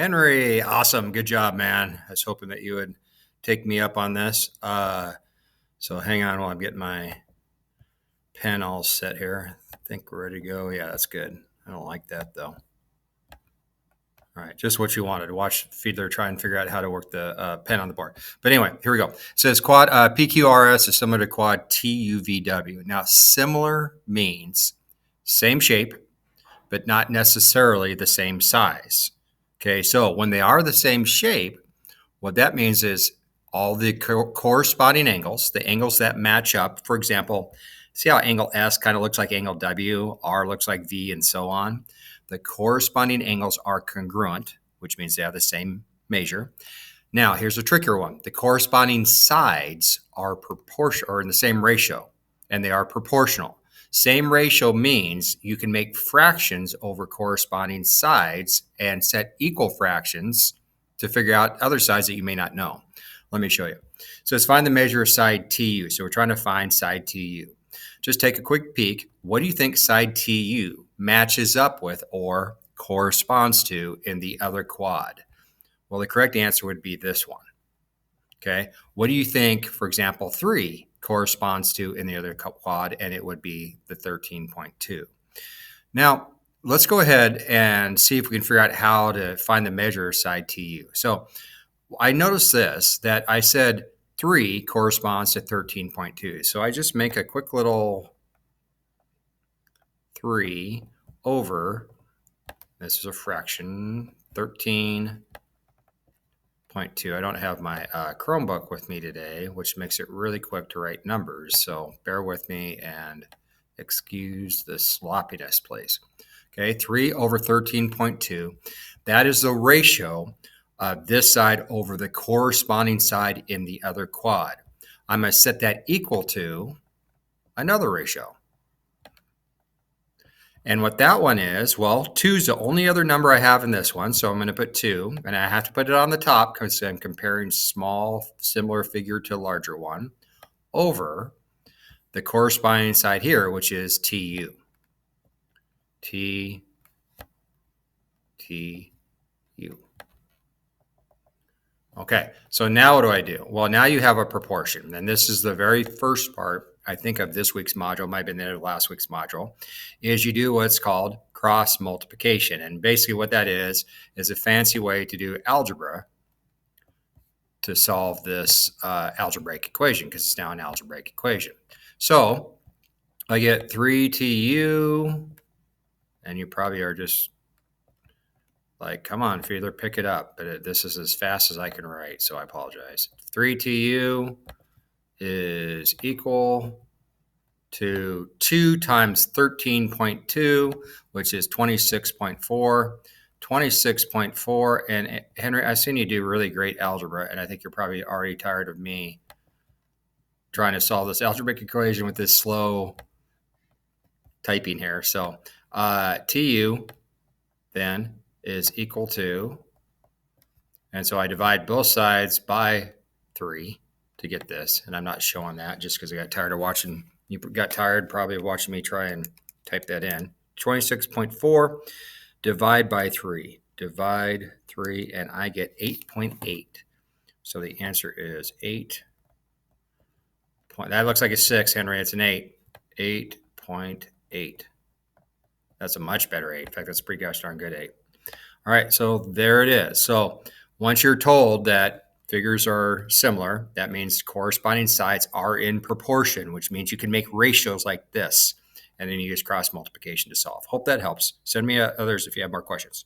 Henry, awesome. Good job, man. I was hoping that you would take me up on this. So hang on while I'm getting my pen all set here. I think we're ready to go. Yeah, that's good. I don't like that though. All right, just what you wanted to watch Fiedler try and figure out how to work the pen on the board. But anyway, here we go. It says quad PQRS is similar to quad TUVW. Now, similar means same shape, but not necessarily the same size. Okay, so when they are the same shape, what that means is all the corresponding angles, the angles that match up. For example, see how angle S kind of looks like angle W, R looks like V, and so on. The corresponding angles are congruent, which means they have the same measure. Now, here's a trickier one. The corresponding sides are proportional or in the same ratio, and they are proportional. Same ratio means you can make fractions over corresponding sides and set equal fractions to figure out other sides that you may not know. Let me show you. So let's find the measure of side TU. So we're trying to find side TU. Just take a quick peek. What do you think side TU matches up with or corresponds to in the other quad? Well, the correct answer would be this one. Okay. What do you think, for example, 3 corresponds to in the other quad? And it would be the 13.2. Now, let's go ahead and see if we can figure out how to find the measure side TU. So I noticed this, that I said 3 corresponds to 13.2. So I just make a quick little 3 over, this is a fraction, 13.2. I don't have my Chromebook with me today, which makes it really quick to write numbers. So bear with me and excuse the sloppiness, please. Okay, 3 over 13.2. That is the ratio of this side over the corresponding side in the other quad. I'm going to set that equal to another ratio. And what that one is, well, 2 is the only other number I have in this one. So I'm going to put 2, and I have to put it on the top because I'm comparing small, similar figure to a larger one, over the corresponding side here, which is TU. TU. Okay, so now what do I do? Well, now you have a proportion, and this is the very first part, I think, of this week's module, might have been the end of last week's module, is you do what's called cross multiplication. And basically what that is a fancy way to do algebra to solve this algebraic equation, because it's now an algebraic equation. So I get 3TU, and you probably are just like, come on, Fiedler, pick it up. But this is as fast as I can write, so I apologize. 3TU is equal to 2 times 13.2, which is 26.4. 26.4. And Henry, I've seen you do really great algebra, and I think you're probably already tired of me trying to solve this algebraic equation with this slow typing here. So TU then is equal to, and so I divide both sides by 3 to get this, and I'm not showing that just because I got tired of watching. You got tired probably of watching me try and type that in. 26.4 divide by 3. Divide 3, and I get 8.8. So the answer is 8. That looks like a 6, Henry. It's an 8. 8.8. That's a much better 8. In fact, that's a pretty gosh darn good 8. All right, so there it is. So once you're told that figures are similar, that means corresponding sides are in proportion, which means you can make ratios like this, and then you use cross multiplication to solve. Hope that helps. Send me others if you have more questions.